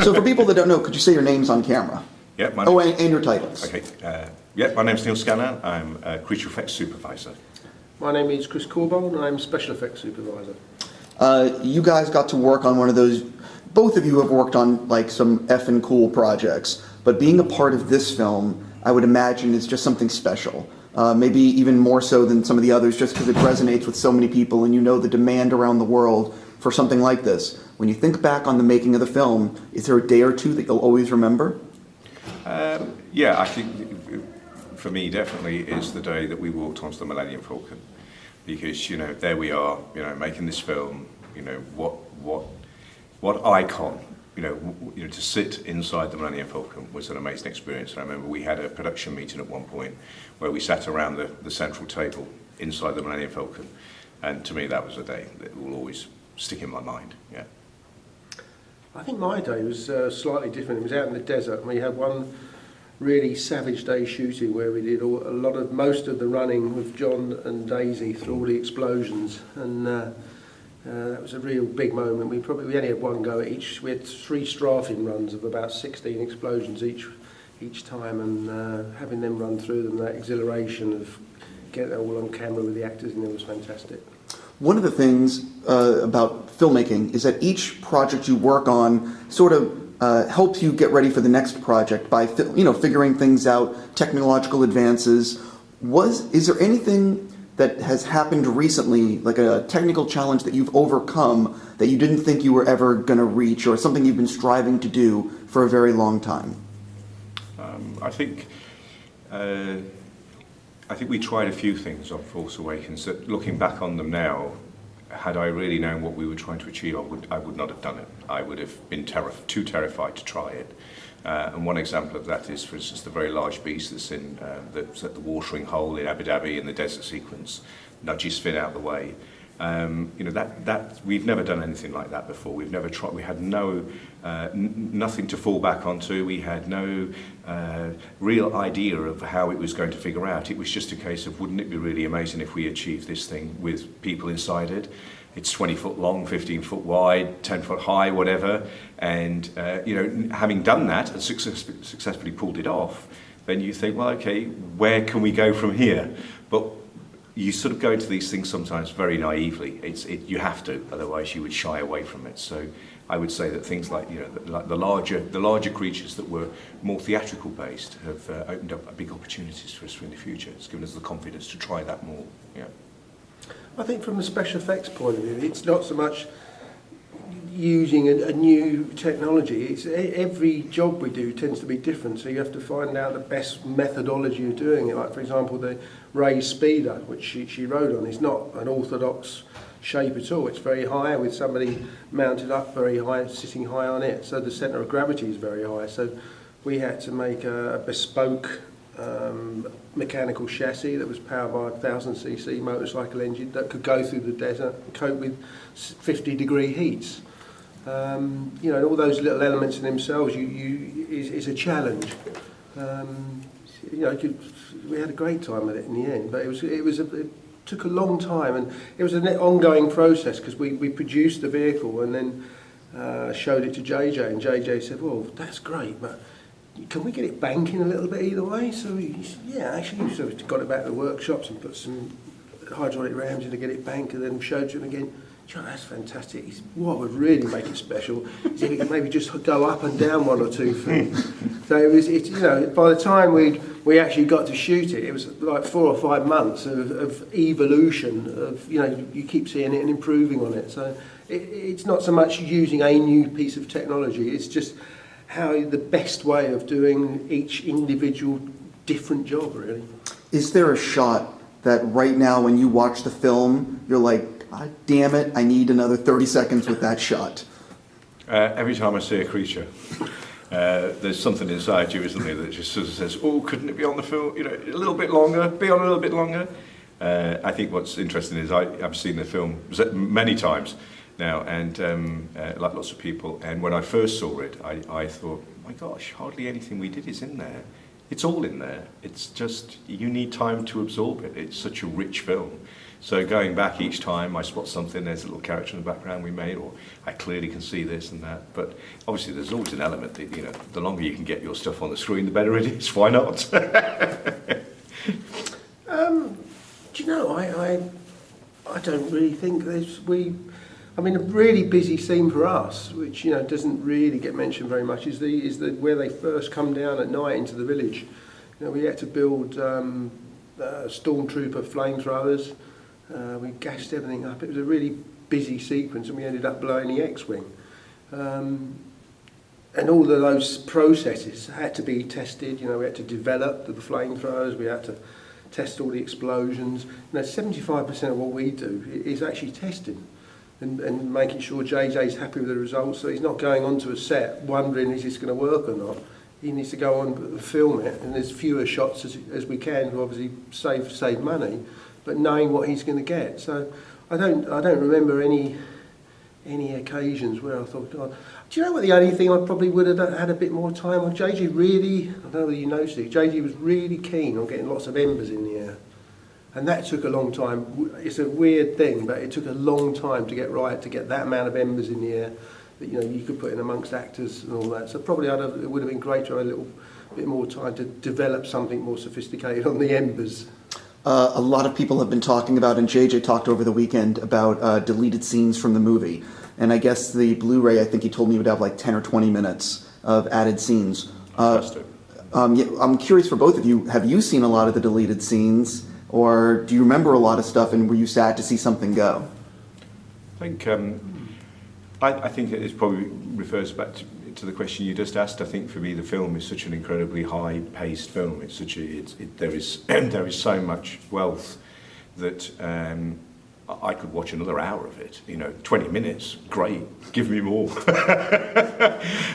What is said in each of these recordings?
So for people that don't know, could you say your names on camera? Yeah, and your titles. Okay. My name's Neal Scanlan. I'm a creature effects supervisor. My name is Chris Corbould, and I'm special effects supervisor. You guys got to work on one of those. Both of you have worked on like some effing cool projects, but being a part of this film, I would imagine, is just something special. Maybe even more so than some of the others, just because it resonates with so many people, and you know the demand around the world for something like this. When you think back on the making of the film, is there a day or two that you'll always remember? I think for me definitely is the day that we walked onto the Millennium Falcon, because there we are, making this film. What icon. To sit inside the Millennium Falcon was an amazing experience. I remember we had a production meeting at one point where we sat around the central table inside the Millennium Falcon, and to me that was a day that will always stick in my mind. Yeah. I think my day was slightly different. It was out in the desert, and we had one really savage day shooting where we did most of the running with John and Daisy through all the explosions, and that was a real big moment. We only had one go at each. We had 3 strafing runs of about 16 explosions each time, and having them run through them, that exhilaration of getting it all on camera with the actors in there was fantastic. One of the things about filmmaking is that each project you work on sort of helps you get ready for the next project by figuring things out, technological advances. Is there anything that has happened recently, like a technical challenge that you've overcome that you didn't think you were ever going to reach, or something you've been striving to do for a very long time? I think we tried a few things on Force Awakens that, looking back on them now, had I really known what we were trying to achieve, I would not have done it. I would have been too terrified to try it. And one example of that is, for instance, the very large beast that's at the watering hole in Abu Dhabi in the desert sequence, nudges Finn out of the way. That we've never done anything like that before. We've never tried. We had nothing to fall back onto. We had no real idea of how it was going to figure out. It was just a case of, wouldn't it be really amazing if we achieved this thing with people inside it? It's 20 foot long, 15 foot wide, 10 foot high, whatever. And having done that and successfully pulled it off, then you think, well, okay, where can we go from here? But you sort of go into these things sometimes very naively. You have to, otherwise you would shy away from it. So I would say that things like the larger creatures that were more theatrical based have opened up big opportunities for us in the future. It's given us the confidence to try that more. Yeah. I think from a special effects point of view, it's not so much using a new technology. It's every job we do tends to be different, so you have to find out the best methodology of doing it. Like, for example, the Ray Speeder, which she rode on, is not an orthodox shape at all. It's very high, with somebody mounted up very high, sitting high on it, so the centre of gravity is very high. So we had to make a bespoke mechanical chassis that was powered by a 1000cc motorcycle engine that could go through the desert and cope with 50-degree heats. All those little elements in themselves is a challenge. We had a great time with it in the end, but it took a long time, and it was an ongoing process, because we produced the vehicle and then showed it to JJ, and JJ said, well, that's great, but can we get it banking a little bit either way? So we got it back to the workshops and put some hydraulic rams in to get it banked, and then showed to him again. John, that's fantastic. What would really make it special is if it could maybe just go up and down 1 or 2 feet. So by the time we actually got to shoot it, it was like 4 or 5 months of evolution. You keep seeing it and improving on it. So it's not so much using a new piece of technology. It's just how the best way of doing each individual different job, really. Is there a shot that right now, when you watch the film, you're like, God damn it, I need another 30 seconds with that shot? Every time I see a creature, there's something inside you, isn't there, that just sort of says, oh, couldn't it be on the film, a little bit longer, be on a little bit longer? I think what's interesting is I've seen the film many times now, and like lots of people, and when I first saw it, I thought, my gosh, hardly anything we did is in there. It's all in there. It's just, you need time to absorb it. It's such a rich film. So going back each time, I spot something, there's a little character in the background we made, or I clearly can see this and that. But obviously there's always an element that, you know, the longer you can get your stuff on the screen, the better it is. Why not? Do you know, I don't really think I mean, a really busy scene for us, which, you know, doesn't really get mentioned very much, is the where they first come down at night into the village. You know, we had to build stormtrooper flamethrowers. We gassed everything up. It was a really busy sequence, and we ended up blowing the X-wing. And all of those processes had to be tested. You know, we had to develop the flamethrowers. We had to test all the explosions. You know, 75% of what we do is actually testing and making sure JJ's happy with the results. So he's not going onto a set wondering is this going to work or not. He needs to go on and film it, and there's fewer shots as we can to obviously save money, but knowing what he's going to get. So I don't remember any occasions where I thought, God, do you know what the only thing I probably would have had a bit more time on? JJ really, I don't know whether you noticed it, JJ was really keen on getting lots of embers in the air. And that took a long time. It's a weird thing, but it took a long time to get right, to get that amount of embers in the air that, you know, you could put in amongst actors and all that. So probably it would have been great to have a little bit more time to develop something more sophisticated on the embers. A lot of people have been talking about, and JJ talked over the weekend about deleted scenes from the movie. And I guess the Blu-ray, I think he told me, would have like 10 or 20 minutes of added scenes. Fantastic. Yeah, I'm curious for both of you, have you seen a lot of the deleted scenes? Or do you remember a lot of stuff, and were you sad to see something go? I think it probably refers back to the question you just asked. I think for me the film is such an incredibly high-paced film. It's such there is so much wealth that I could watch another hour of it. You know, 20 minutes, great, give me more.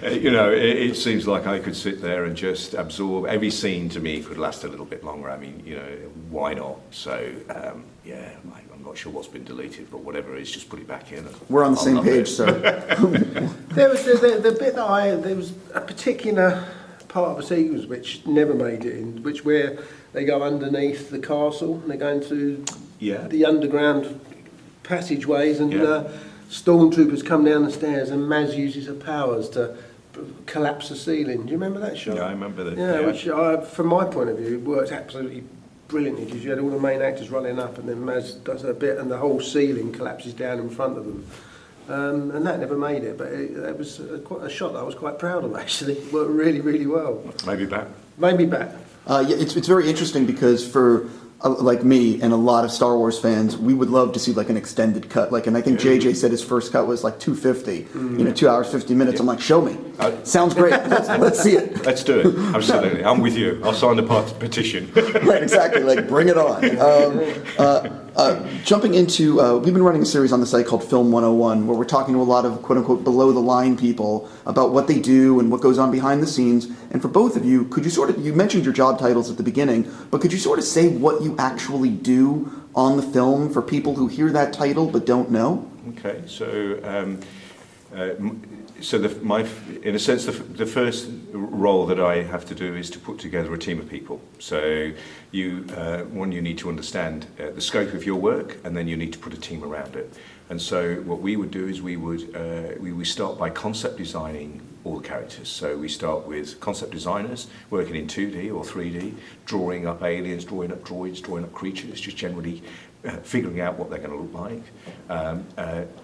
You know, it seems like I could sit there and just absorb. Every scene to me could last a little bit longer. I mean, you know, why not? So, yeah, I'm not sure what's been deleted, but whatever it is, just put it back in. We're on the same page, sir. There was the bit that there was a particular part of a sequence which never made it in, where they go underneath the castle and they go into the underground passageways, and stormtroopers come down the stairs, and Maz uses her powers to collapse the ceiling. Do you remember that shot? Yeah, I remember that. Yeah, which from my point of view worked absolutely brilliantly, because you had all the main actors running up, and then Maz does her bit, and the whole ceiling collapses down in front of them. And that never made it, but it was quite a shot that I was quite proud of, actually. It worked really, really well. Maybe back. Maybe back. Yeah, it's very interesting because for like me and a lot of Star Wars fans, we would love to see like an extended cut. Like, and I think JJ said his first cut was like 2:50. You know, 2 hours 50 minutes. I'm like, show me. Sounds great. Let's see it. Let's do it. Absolutely. I'm with you. I'll sign the petition. Right, exactly. Like, bring it on. Jumping into, we've been running a series on the site called Film 101, where we're talking to a lot of quote-unquote below-the-line people about what they do and what goes on behind the scenes. And for both of you, could you you mentioned your job titles at the beginning, but could you sort of say what you actually do on the film for people who hear that title but don't know? Okay, so in a sense, the first role that I have to do is to put together a team of people. So you need to understand the scope of your work, and then you need to put a team around it. And so what we would do is we would start by concept designing all the characters. So we start with concept designers working in 2D or 3D, drawing up aliens, drawing up droids, drawing up creatures, just generally figuring out what they're going to look like,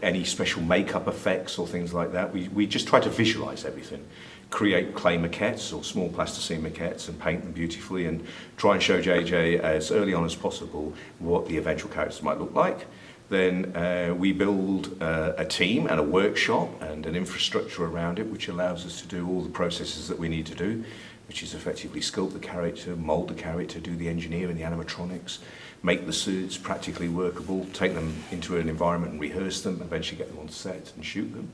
any special makeup effects or things like that. We just try to visualize everything, create clay maquettes or small plasticine maquettes and paint them beautifully, and try and show JJ as early on as possible what the eventual characters might look like. Then we build a team and a workshop and an infrastructure around it, which allows us to do all the processes that we need to do, which is effectively sculpt the character, mold the character, do the engineering, the animatronics, make the suits practically workable, take them into an environment and rehearse them, eventually get them on set and shoot them.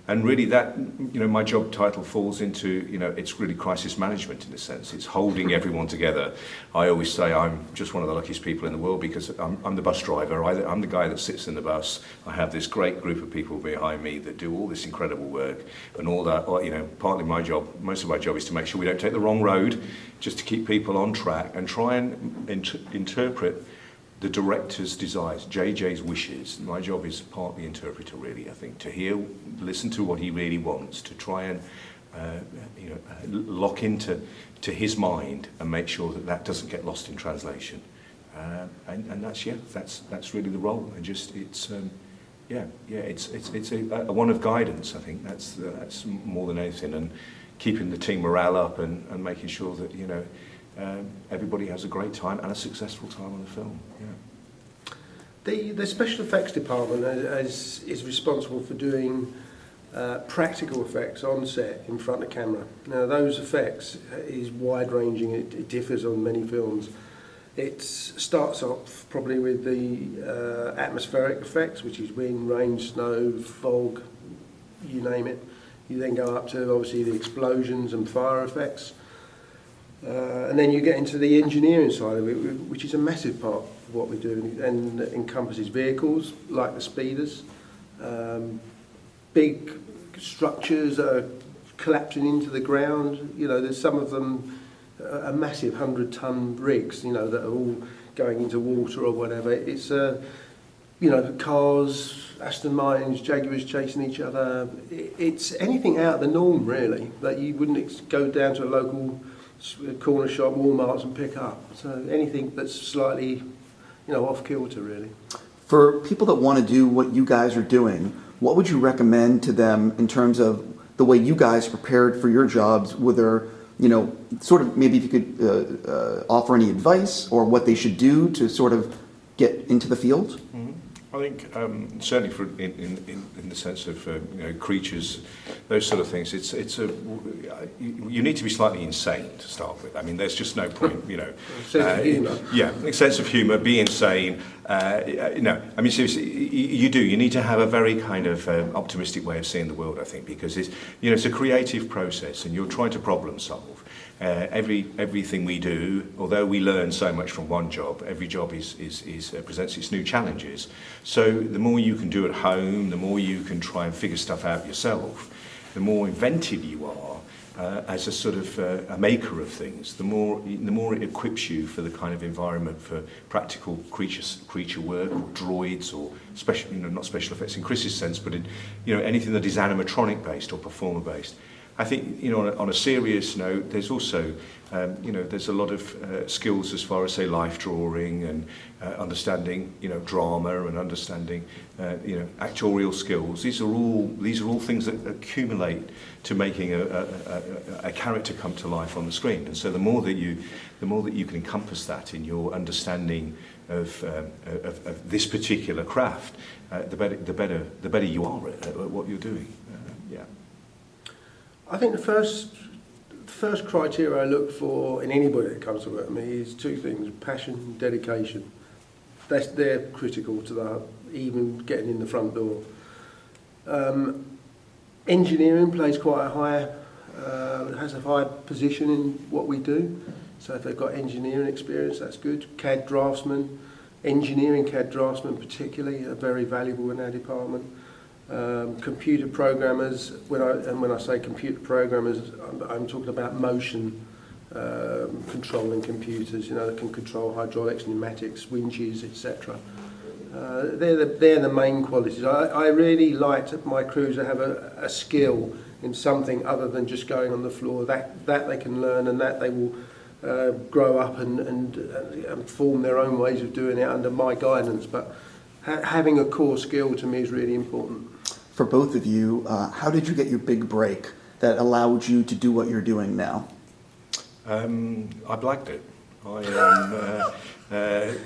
And really that, you know, my job title falls into, you know, it's really crisis management in a sense. It's holding everyone together. I always say I'm just one of the luckiest people in the world because I'm the bus driver. I'm the guy that sits in the bus. I have this great group of people behind me that do all this incredible work and all that. You know, partly my job, most of my job is to make sure we don't take the wrong road, just to keep people on track and try and interpret the director's desires, JJ's wishes. My job is partly interpreter, really, I think, to listen to what he really wants, to try and lock into his mind and make sure that doesn't get lost in translation. And that's really the role. And just it's a one of guidance. I think that's more than anything, and keeping the team morale up and making sure that everybody has a great time and a successful time on the film. Yeah. The special effects department is responsible for doing practical effects on set in front of camera. Now those effects is wide ranging. It differs on many films. It starts off probably with the atmospheric effects, which is wind, rain, snow, fog, you name it. You then go up to obviously the explosions and fire effects. And then you get into the engineering side of it, which is a massive part of what we do, and encompasses vehicles like the speeders, big structures that are collapsing into the ground. There's some of them are massive 100-ton rigs, that are all going into water or whatever. It's cars, Aston Martins, Jaguars chasing each other. It's anything out of the norm, really, that you wouldn't go down to a local corner shop, Walmart's, and pick up. So anything that's slightly, off kilter, really. For people that want to do what you guys are doing, what would you recommend to them in terms of the way you guys prepared for your jobs? Whether, sort of maybe if you could offer any advice or what they should do to sort of get into the field? Mm-hmm. I think certainly in the sense of creatures, those sort of things. You need to be slightly insane to start with. I mean, there's just no point, Sense of humour. Yeah, sense of humour. Be insane. I mean, seriously, you do. You need to have a very kind of optimistic way of seeing the world. I think because it's a creative process, and you're trying to problem solve. Everything we do, although we learn so much from one job, every job presents its new challenges. So the more you can do at home, the more you can try and figure stuff out yourself, the more inventive you are as a sort of a maker of things, the more it equips you for the kind of environment for practical creature work or droids or special, not special effects in Chris's sense, but in anything that is animatronic based or performer based. I think, on a serious note, there's also, there's a lot of skills as far as, say, life drawing and understanding, drama and understanding, actorial skills. These are all things that accumulate to making a character come to life on the screen. And so the more that you can encompass that in your understanding of this particular craft, the better you are at what you're doing. I think the first criteria I look for in anybody that comes to work with me is two things: passion and dedication. They're critical to even getting in the front door. Engineering plays quite has a high position in what we do. So if they've got engineering experience, that's good. CAD draftsmen, engineering CAD draftsmen particularly, are very valuable in our department. Computer programmers, when I say computer programmers, I'm talking about motion controlling computers, that can control hydraulics, pneumatics, winches, etc. They're the main qualities. I really like my crews to have a skill in something other than just going on the floor, that they can learn, and that they will grow up and form their own ways of doing it under my guidance. But having a core skill to me is really important. For both of you, how did you get your big break that allowed you to do what you're doing now? I blagged it.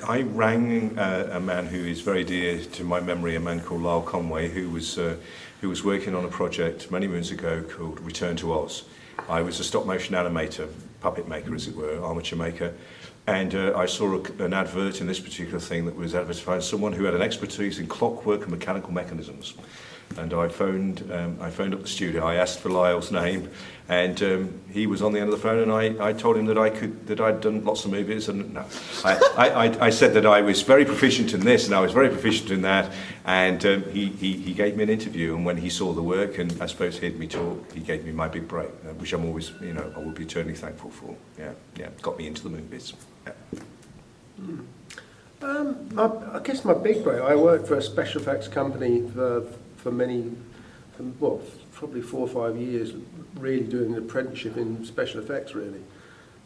I rang a man who is very dear to my memory, a man called Lyle Conway, who was working on a project many moons ago called Return to Oz. I was a stop motion animator, puppet maker as it were, armature maker, and I saw an advert in this particular thing that was advertising someone who had an expertise in clockwork and mechanical mechanisms. And I phoned up the studio. I asked for Lyle's name, and he was on the end of the phone. And I told him that I'd done lots of movies, and no, I said that I was very proficient in this, and I was very proficient in that. And he gave me an interview, and when he saw the work, and I suppose he heard me talk, he gave me my big break, which I'm always, I would be eternally thankful for. Yeah, got me into the movies. Yeah. I guess my big break, I worked for a special effects company for probably 4 or 5 years, really doing an apprenticeship in special effects, really.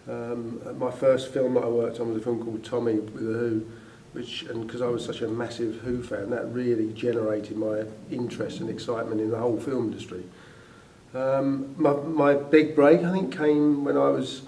My first film that I worked on was a film called Tommy with the Who, and because I was such a massive Who fan, that really generated my interest and excitement in the whole film industry. My big break, I think, came when I was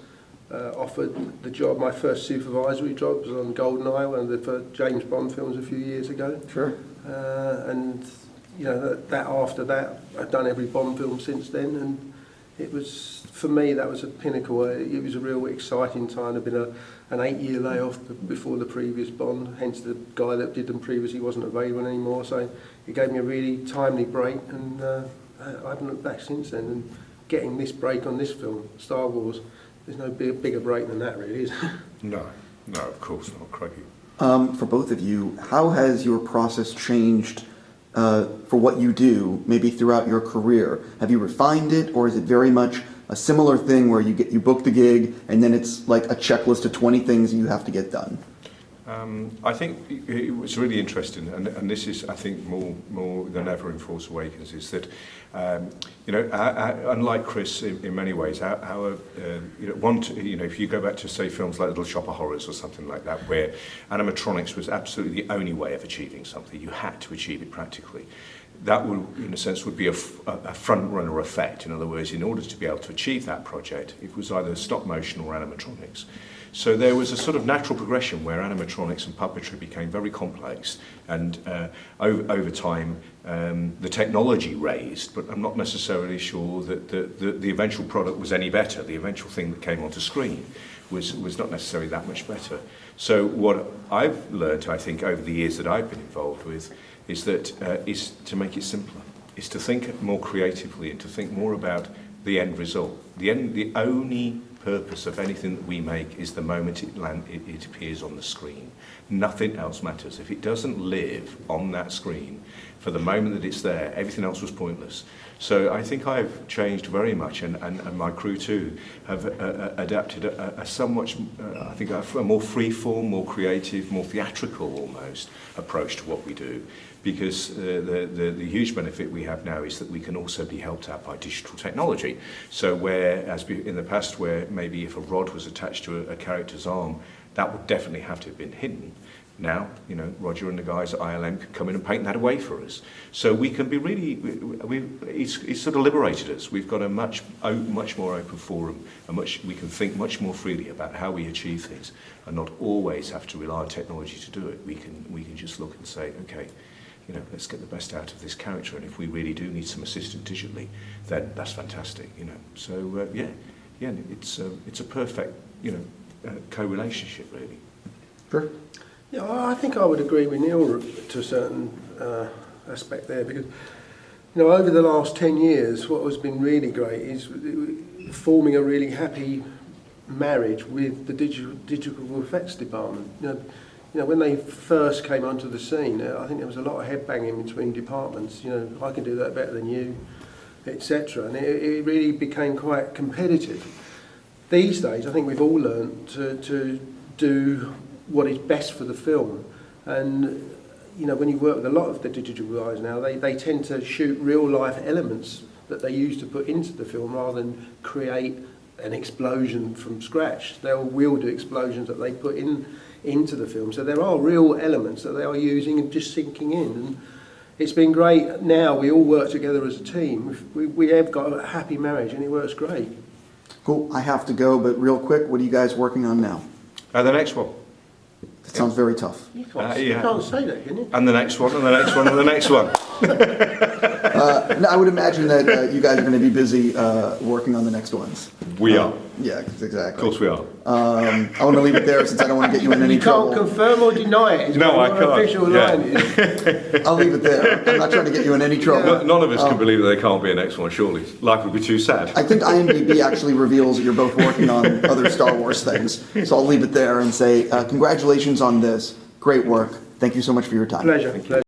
offered the job. My first supervisory job was on GoldenEye, one of the first James Bond films a few years ago. Sure. And you know that after that, I've done every Bond film since then, and it was, for me, that was a pinnacle. It was a real exciting time. There'd been an 8-year layoff before the previous Bond, hence the guy that did them previously wasn't available anymore. So it gave me a really timely break, and I haven't looked back since then. And getting this break on this film, Star Wars, there's no bigger break than that, really, is there? No, of course not, Craigie. For both of you, how has your process changed for what you do, maybe throughout your career? Have you refined it, or is it very much a similar thing where you book the gig and then it's like a checklist of 20 things you have to get done? I think it was really interesting, and this is, I think, more than ever in Force Awakens, is that, unlike Chris in many ways, if you go back to, say, films like Little Shop of Horrors or something like that, where animatronics was absolutely the only way of achieving something, you had to achieve it practically. That would, in a sense, would be a front-runner effect. In other words, in order to be able to achieve that project, it was either stop motion or animatronics. So there was a sort of natural progression where animatronics and puppetry became very complex, and over time the technology raised, but I'm not necessarily sure that the eventual product was any better. The eventual thing that came onto screen was not necessarily that much better. So what I've learned, I think, over the years that I've been involved with, is to make it simpler, is to think more creatively and to think more about the end result. The only purpose of anything that we make is the moment it appears on the screen. Nothing else matters. If it doesn't live on that screen for the moment that it's there, everything else was pointless. So I think I've changed very much, and my crew too have adapted a somewhat, I think, a more free-form, more creative, more theatrical almost approach to what we do. Because the huge benefit we have now is that we can also be helped out by digital technology. So whereas in the past, where maybe if a rod was attached to a character's arm, that would definitely have to have been hidden. Now, Roger and the guys at ILM can come in and paint that away for us. So we can be really, it's sort of liberated us. We've got a much more open forum, and we can think much more freely about how we achieve things, and not always have to rely on technology to do it. We can just look and say, okay, let's get the best out of this character, and if we really do need some assistance digitally, then that's fantastic, So it's a perfect, co-relationship, really. Sure. Yeah, I think I would agree with Neal to a certain aspect there, because over the last 10 years, what has been really great is forming a really happy marriage with the digital effects department. When they first came onto the scene, I think there was a lot of headbanging between departments. I can do that better than you, etc. And it really became quite competitive. These days, I think we've all learned to do what is best for the film. And when you work with a lot of the digital guys now, they tend to shoot real life elements that they use to put into the film rather than create an explosion from scratch. We'll do explosions that they put into the film. So there are real elements that they are using and just sinking in. And it's been great. Now we all work together as a team. We have got a happy marriage, and it works great. Cool. I have to go, but real quick, what are you guys working on now? The next one. That sounds very tough. You can't say that, can you? And the next one, and the next one, and the next one. No, I would imagine that you guys are going to be busy working on the next ones. We are. Yeah, exactly. Of course we are. I want to leave it there since I don't want to get you in any trouble. You can't confirm or deny it. No, I can't. Official line is. I'll leave it there. I'm not trying to get you in any trouble. None of us can believe that there can't be a next one, surely. Life would be too sad. I think IMDb actually reveals that you're both working on other Star Wars things. So I'll leave it there and say congratulations on this. Great work. Thank you so much for your time. Pleasure.